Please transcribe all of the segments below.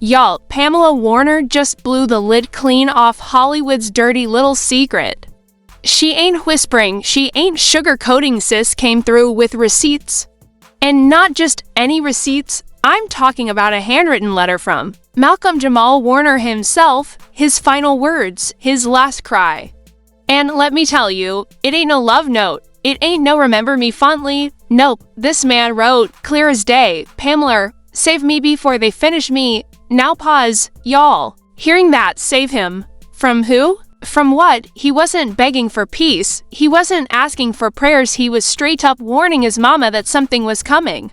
Y'all, Pamela Warner just blew the lid clean off Hollywood's dirty little secret. She ain't whispering, she ain't sugarcoating, sis came through with receipts. And not just any receipts, I'm talking about a handwritten letter from Malcolm Jamal Warner himself, his final words, his last cry. And let me tell you, it ain't no love note. It ain't no remember me fondly. Nope, this man wrote, clear as day, Pamela, save me before they finish me. Now pause, y'all. Hearing that, save him. From who? From what? He wasn't begging for peace. He wasn't asking for prayers. He was straight up warning his mama that something was coming.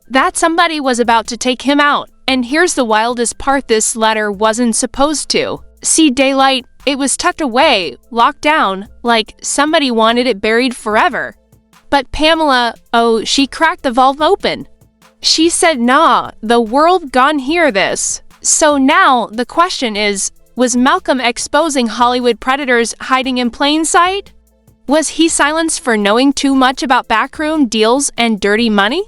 That somebody was about to take him out. And here's the wildest part, this letter wasn't supposed to see daylight. It was tucked away, locked down, like somebody wanted it buried forever. But Pamela, oh, she cracked the valve open. She said, nah, the world gon' hear this. So now, the question is, was Malcolm exposing Hollywood predators hiding in plain sight? Was he silenced for knowing too much about backroom deals and dirty money?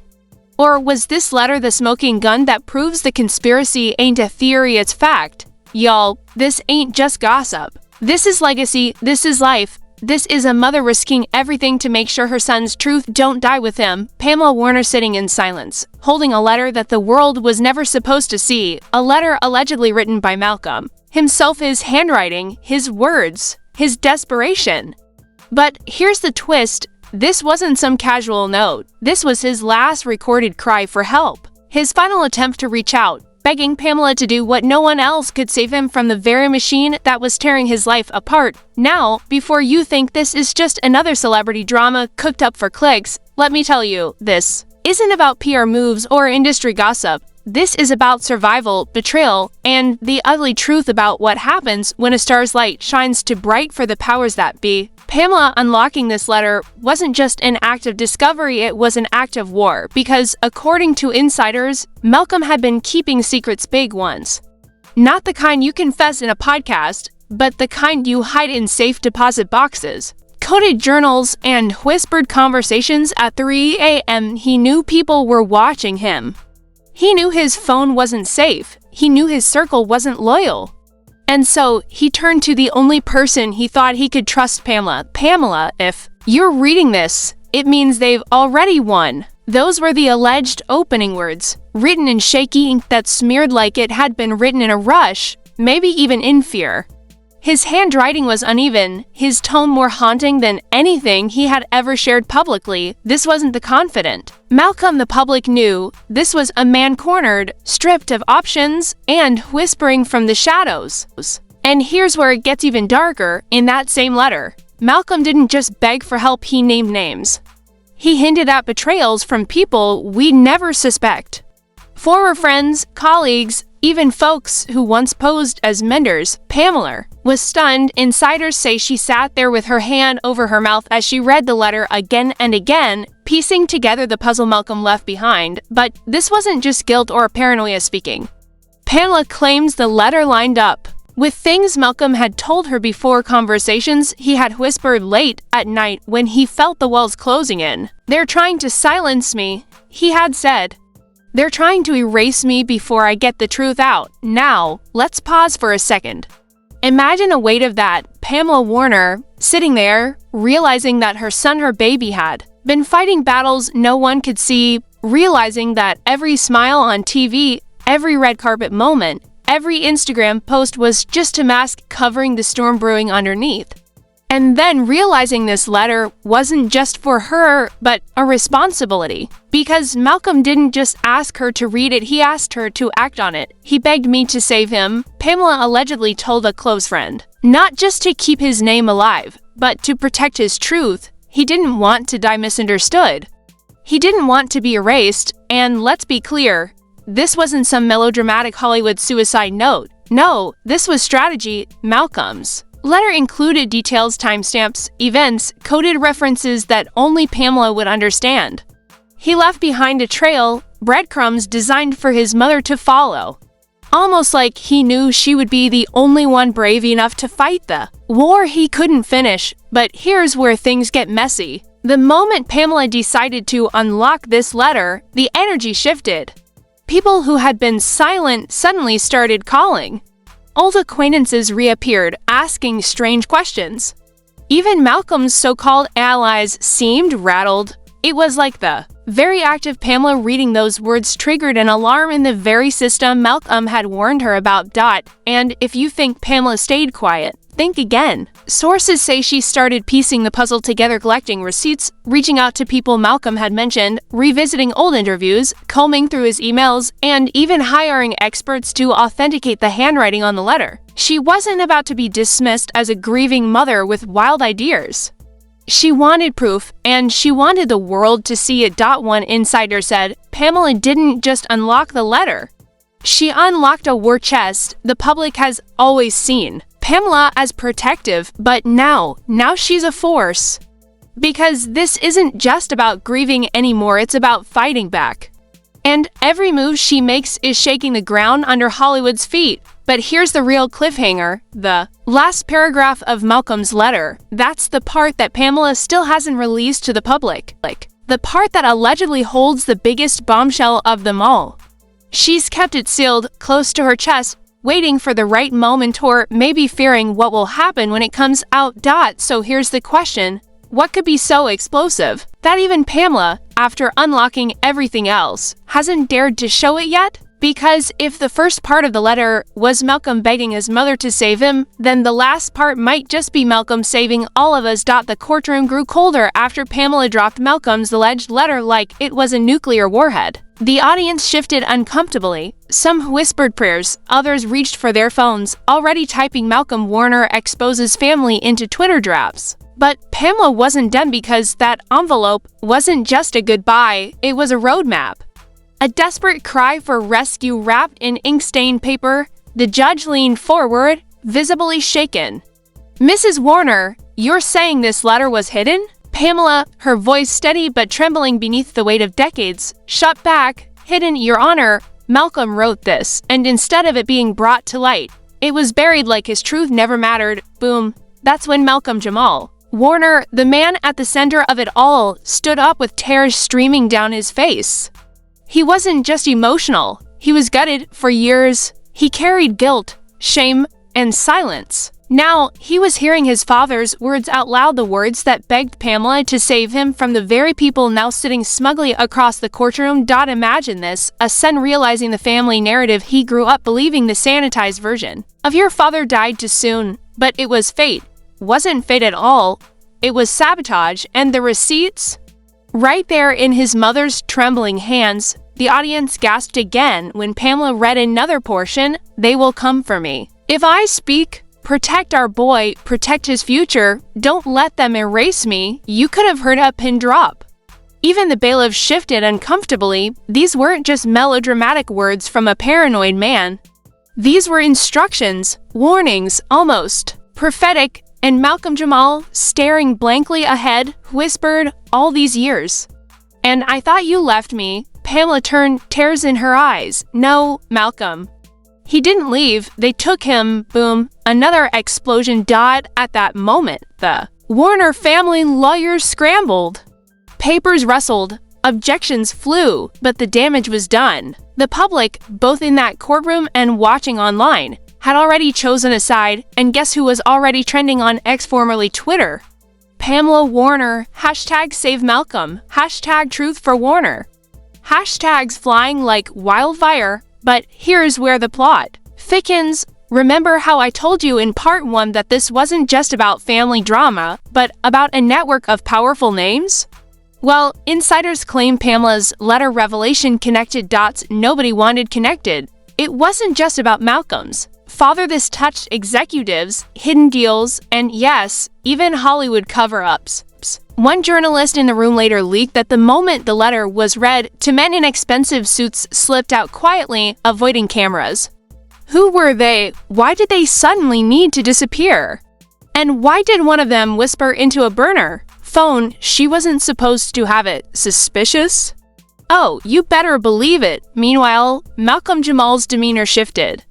Or was this letter the smoking gun that proves the conspiracy ain't a theory, it's fact? Y'all, this ain't just gossip. This is legacy, this is life. This is a mother risking everything to make sure her son's truth don't die with him. Pamela Warner sitting in silence, holding a letter that the world was never supposed to see, a letter allegedly written by Malcolm himself, his handwriting, his words, his desperation. But here's the twist, this wasn't some casual note. This was his last recorded cry for help, his final attempt to reach out, begging Pamela to do what no one else could, save him from the very machine that was tearing his life apart. Now, before you think this is just another celebrity drama cooked up for clicks, let me tell you, this isn't about PR moves or industry gossip. This is about survival, betrayal, and the ugly truth about what happens when a star's light shines too bright for the powers that be. Pamela unlocking this letter wasn't just an act of discovery, it was an act of war, because according to insiders, Malcolm had been keeping secrets, big ones. Not the kind you confess in a podcast, but the kind you hide in safe deposit boxes. Coded journals and whispered conversations at 3 a.m. He knew people were watching him. He knew his phone wasn't safe. He knew his circle wasn't loyal. And so, he turned to the only person he thought he could trust, Pamela. Pamela, if you're reading this, it means they've already won. Those were the alleged opening words, written in shaky ink that smeared like it had been written in a rush, maybe even in fear. His handwriting was uneven, his tone more haunting than anything he had ever shared publicly. This wasn't the confident Malcolm the public knew. This was a man cornered, stripped of options, and whispering from the shadows. And here's where it gets even darker. In that same letter, Malcolm didn't just beg for help, he named names. He hinted at betrayals from people we'd never suspect. Former friends, colleagues, even folks who once posed as mentors. Pamela was stunned. Insiders say she sat there with her hand over her mouth as she read the letter again and again, piecing together the puzzle Malcolm left behind. But this wasn't just guilt or paranoia speaking. Pamela claims the letter lined up with things Malcolm had told her before, conversations he had whispered late at night when he felt the walls closing in. "They're trying to silence me," he had said. "They're trying to erase me before I get the truth out." Now, let's pause for a second. Imagine a weight of that. Pamela Warner, sitting there, realizing that her son, her baby, had been fighting battles no one could see, realizing that every smile on TV, every red carpet moment, every Instagram post was just a mask covering the storm brewing underneath. And then realizing this letter wasn't just for her, but a responsibility. Because Malcolm didn't just ask her to read it, he asked her to act on it. He begged me to save him, Pamela allegedly told a close friend. Not just to keep his name alive, but to protect his truth. He didn't want to die misunderstood. He didn't want to be erased, and let's be clear, this wasn't some melodramatic Hollywood suicide note. No, this was strategy, Malcolm's. Letter included details, timestamps, events, coded references that only Pamela would understand. He left behind a trail, breadcrumbs designed for his mother to follow. Almost like he knew she would be the only one brave enough to fight the war he couldn't finish. But here's where things get messy. The moment Pamela decided to unlock this letter, the energy shifted. People who had been silent suddenly started calling. Old acquaintances reappeared, asking strange questions. Even Malcolm's so-called allies seemed rattled. It was like the very act of Pamela reading those words triggered an alarm in the very system Malcolm had warned her about. And if you think Pamela stayed quiet, think again. Sources say she started piecing the puzzle together, collecting receipts, reaching out to people Malcolm had mentioned, revisiting old interviews, combing through his emails, and even hiring experts to authenticate the handwriting on the letter. She wasn't about to be dismissed as a grieving mother with wild ideas. She wanted proof, and she wanted the world to see it. One insider said, Pamela didn't just unlock the letter. She unlocked a war chest the public has always seen Pamela as protective, but now she's a force. Because this isn't just about grieving anymore, it's about fighting back. And every move she makes is shaking the ground under Hollywood's feet. But here's the real cliffhanger, the last paragraph of Malcolm's letter. That's the part that Pamela still hasn't released to the public. The part that allegedly holds the biggest bombshell of them all. She's kept it sealed close to her chest, waiting for the right moment, or maybe fearing what will happen when it comes out. So here's the question. What could be so explosive that even Pamela, after unlocking everything else, hasn't dared to show it yet? Because if the first part of the letter was Malcolm begging his mother to save him, then the last part might just be Malcolm saving all of us. The courtroom grew colder after Pamela dropped Malcolm's alleged letter like it was a nuclear warhead. The audience shifted uncomfortably. Some whispered prayers, others reached for their phones, already typing Malcolm Warner exposes family into Twitter drafts. But Pamela wasn't done, because that envelope wasn't just a goodbye, it was a roadmap. A desperate cry for rescue wrapped in ink-stained paper. The judge leaned forward, visibly shaken. Mrs. Warner, you're saying this letter was hidden? Pamela, her voice steady but trembling beneath the weight of decades, shot back. Hidden, Your Honor. Malcolm wrote this, and instead of it being brought to light, it was buried like his truth never mattered. Boom. That's when Malcolm Jamal Warner, the man at the center of it all, stood up with tears streaming down his face. He wasn't just emotional, he was gutted. For years, he carried guilt, shame, and silence. Now, he was hearing his father's words out loud, the words that begged Pamela to save him from the very people now sitting smugly across the courtroom. Imagine this, a son realizing the family narrative he grew up believing, the sanitized version of your father died too soon. But it was fate. Wasn't fate at all. It was sabotage, and the receipts? Right there in his mother's trembling hands. The audience gasped again when Pamela read another portion. They will come for me. If I speak, protect our boy, protect his future. Don't let them erase me. You could have heard a pin drop. Even the bailiff shifted uncomfortably. These weren't just melodramatic words from a paranoid man. These were instructions, warnings, almost prophetic. And Malcolm Jamal, staring blankly ahead, whispered, all these years. And I thought you left me. Pamela turned, tears in her eyes. No, Malcolm. He didn't leave. They took him. Boom. Another explosion. At that moment, the Warner family lawyers scrambled. Papers rustled. Objections flew. But the damage was done. The public, both in that courtroom and watching online, had already chosen a side, and guess who was already trending on X, formerly Twitter? Pamela Warner, hashtag save Malcolm, hashtag truth for Warner. Hashtags flying like wildfire, but here's where the plot thickens. Remember how I told you in part 1 that this wasn't just about family drama, but about a network of powerful names? Well, insiders claim Pamela's letter revelation connected dots nobody wanted connected. It wasn't just about Malcolm's father. This touched executives, hidden deals, and yes, even Hollywood cover-ups. One journalist in the room later leaked that the moment the letter was read, two men in expensive suits slipped out quietly, avoiding cameras. Who were they? Why did they suddenly need to disappear? And why did one of them whisper into a burner phone she wasn't supposed to have it? Suspicious? Oh, you better believe it. Meanwhile, Malcolm Jamal's demeanor shifted.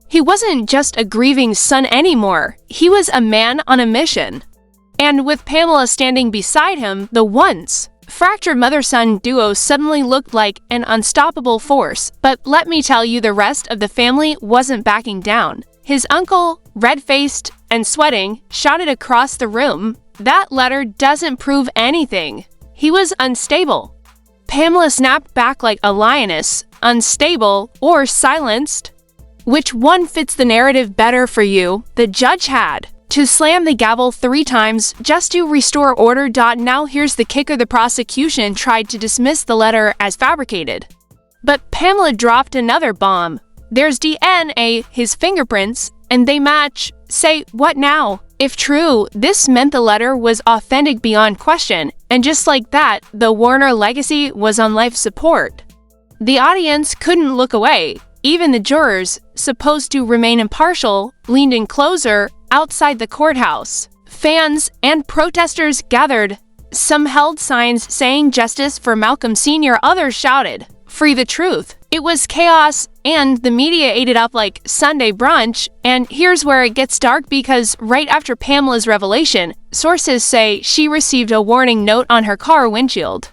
He wasn't just a grieving son anymore. He was a man on a mission. And with Pamela standing beside him, the once fractured mother-son duo suddenly looked like an unstoppable force, but let me tell you, the rest of the family wasn't backing down. His uncle, red-faced and sweating, shouted across the room, "That letter doesn't prove anything. He was unstable." Pamela snapped back like a lioness, "Unstable or silenced? Which one fits the narrative better for you?" The judge had to slam the gavel 3 times just to restore order. Now here's the kicker: the prosecution tried to dismiss the letter as fabricated. But Pamela dropped another bomb. "There's DNA, his fingerprints, and they match." Say, what now? If true, this meant the letter was authentic beyond question, and just like that, the Warner legacy was on life support. The audience couldn't look away. Even the jurors, supposed to remain impartial, leaned in closer outside the courthouse. Fans and protesters gathered. Some held signs saying "Justice for Malcolm Sr." Others shouted, "Free the truth." It was chaos, and the media ate it up like Sunday brunch. And here's where it gets dark, because right after Pamela's revelation, sources say she received a warning note on her car windshield.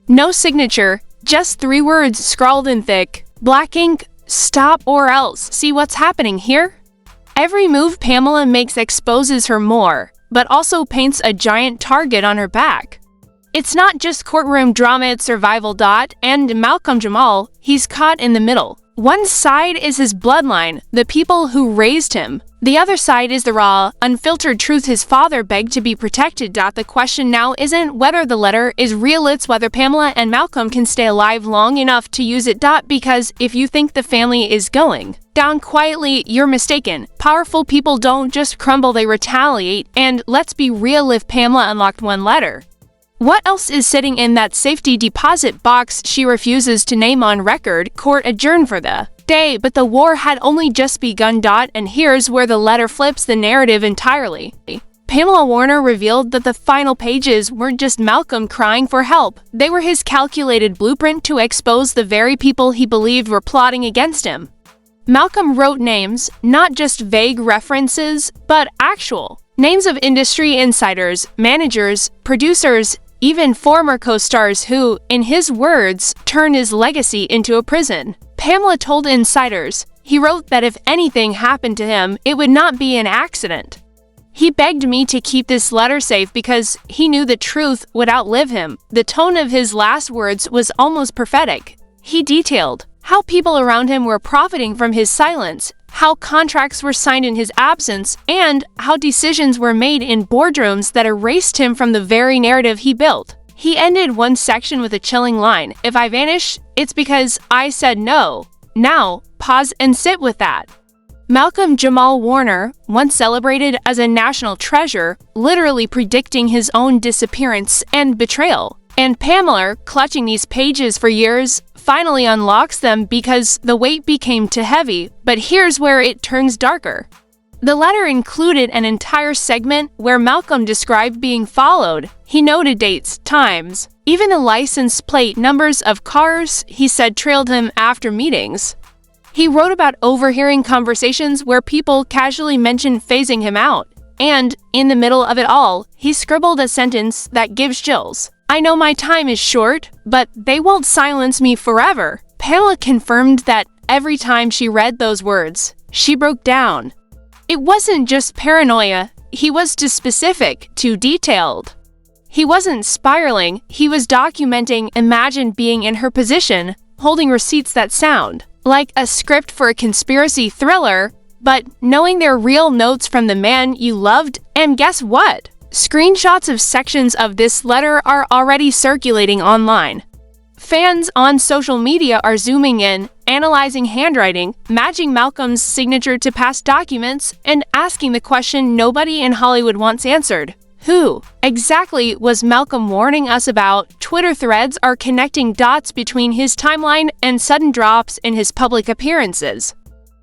No signature, just 3 words scrawled in thick black ink: "Stop or else." See what's happening here? Every move Pamela makes exposes her more, but also paints a giant target on her back. It's not just courtroom drama, it's survival. And Malcolm Jamal, he's caught in the middle. One side is his bloodline, the people who raised him. The other side is the raw, unfiltered truth his father begged to be protected. The question now isn't whether the letter is real, it's whether Pamela and Malcolm can stay alive long enough to use it. Because if you think the family is going down quietly, you're mistaken. Powerful people don't just crumble, they retaliate. And let's be real, if Pamela unlocked one letter, what else is sitting in that safety deposit box she refuses to name on record? Court adjourned for the day, but the war had only just begun. And here's where the letter flips the narrative entirely. Pamela Warner revealed that the final pages weren't just Malcolm crying for help. They were his calculated blueprint to expose the very people he believed were plotting against him. Malcolm wrote names, not just vague references, but actual names of industry insiders, managers, producers, even former co-stars who, in his words, turned his legacy into a prison. Pamela told insiders, he wrote that if anything happened to him, it would not be an accident. He begged me to keep this letter safe because he knew the truth would outlive him. The tone of his last words was almost prophetic. He detailed how people around him were profiting from his silence, how contracts were signed in his absence, and how decisions were made in boardrooms that erased him from the very narrative he built. He ended one section with a chilling line: "If I vanish, it's because I said no. Now, pause and sit with that." Malcolm Jamal Warner, once celebrated as a national treasure, literally predicting his own disappearance and betrayal. And Pamela, clutching these pages for years, finally unlocks them because the weight became too heavy. But here's where it turns darker. The letter included an entire segment where Malcolm described being followed. He noted dates, times, even the license plate numbers of cars he said trailed him after meetings. He wrote about overhearing conversations where people casually mentioned phasing him out. And, in the middle of it all, he scribbled a sentence that gives chills. "I know my time is short, but they won't silence me forever." Pamela confirmed that every time she read those words, she broke down. It wasn't just paranoia, he was too specific, too detailed. He wasn't spiraling, he was documenting. Imagine being in her position, holding receipts that sound like a script for a conspiracy thriller, but knowing they're real notes from the man you loved. And guess what? Screenshots of sections of this letter are already circulating online. Fans on social media are zooming in, analyzing handwriting, matching Malcolm's signature to past documents, and asking the question nobody in Hollywood wants answered. Who exactly was Malcolm warning us about? Twitter threads are connecting dots between his timeline and sudden drops in his public appearances.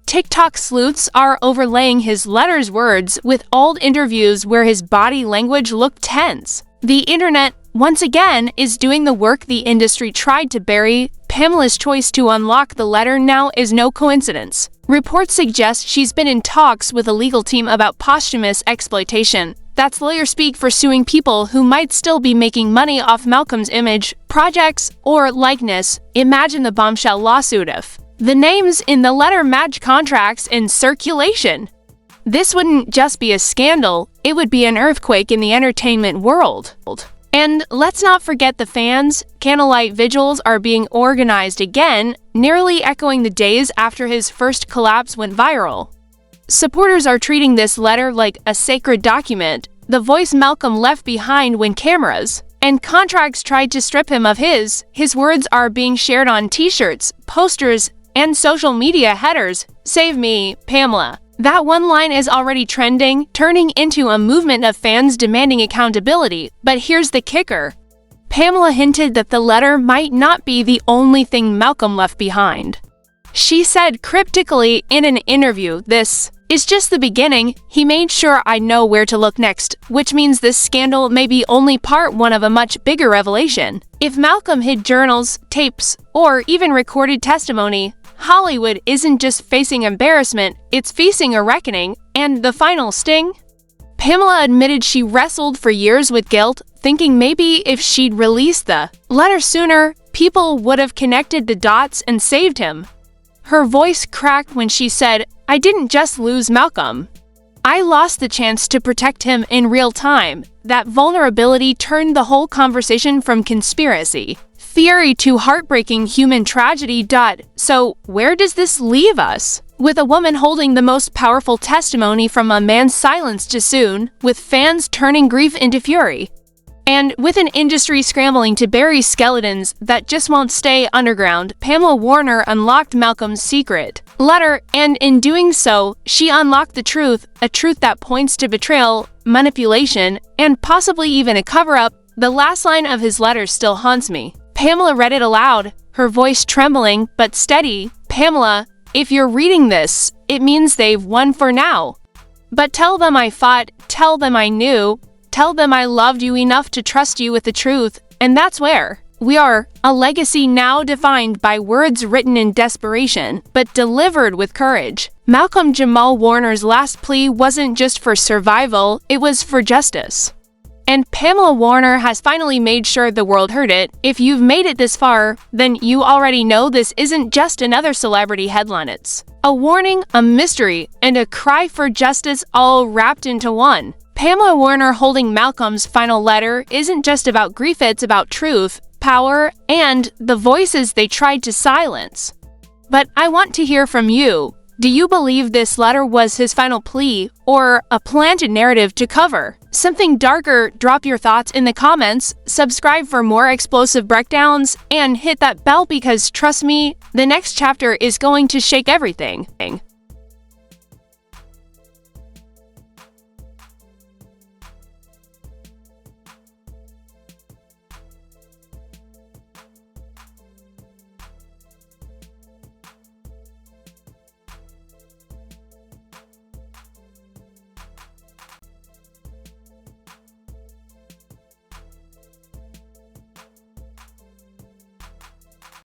TikTok sleuths are overlaying his letter's words with old interviews where his body language looked tense. The internet, once again, is doing the work the industry tried to bury. Pamela's choice to unlock the letter now is no coincidence. Reports suggest she's been in talks with a legal team about posthumous exploitation. That's lawyer speak for suing people who might still be making money off Malcolm's image, projects, or likeness. Imagine the bombshell lawsuit if the names in the letter match contracts in circulation. This wouldn't just be a scandal, it would be an earthquake in the entertainment world. And let's not forget the fans. Candlelight vigils are being organized again, nearly echoing the days after his first collapse went viral. Supporters are treating this letter like a sacred document, the voice Malcolm left behind when cameras and contracts tried to strip him of his words are being shared on t-shirts, posters, and social media headers. Save me, Pamela. That one line is already trending, turning into a movement of fans demanding accountability. But here's the kicker. Pamela hinted that the letter might not be the only thing Malcolm left behind. She said cryptically in an interview, "This is just the beginning. He made sure I know where to look next," which means this scandal may be only part one of a much bigger revelation. If Malcolm hid journals, tapes, or even recorded testimony, Hollywood isn't just facing embarrassment, it's facing a reckoning. And the final sting? Pamela admitted she wrestled for years with guilt, thinking maybe if she'd released the letter sooner, people would have connected the dots and saved him. Her voice cracked when she said, "I didn't just lose Malcolm. I lost the chance to protect him in real time." That vulnerability turned the whole conversation from conspiracy theory to heartbreaking human tragedy. So, where does this leave us? With a woman holding the most powerful testimony from a man silenced too soon, with fans turning grief into fury, and with an industry scrambling to bury skeletons that just won't stay underground, Pamela Warner unlocked Malcolm's secret letter, and in doing so, she unlocked the truth, a truth that points to betrayal, manipulation, and possibly even a cover-up. The last line of his letter still haunts me. Pamela read it aloud, her voice trembling but steady. "Pamela, if you're reading this, it means they've won for now. But tell them I fought, tell them I knew, tell them I loved you enough to trust you with the truth, and that's where we are, a legacy now defined by words written in desperation, but delivered with courage." Malcolm Jamal Warner's last plea wasn't just for survival, it was for justice. And Pamela Warner has finally made sure the world heard it. If you've made it this far, then you already know this isn't just another celebrity headline. It's a warning, a mystery, and a cry for justice all wrapped into one. Pamela Warner holding Malcolm's final letter isn't just about grief, it's about truth, power, and the voices they tried to silence. But I want to hear from you. Do you believe this letter was his final plea, or a planted narrative to cover something darker? Drop your thoughts in the comments, subscribe for more explosive breakdowns, and hit that bell because trust me, the next chapter is going to shake everything.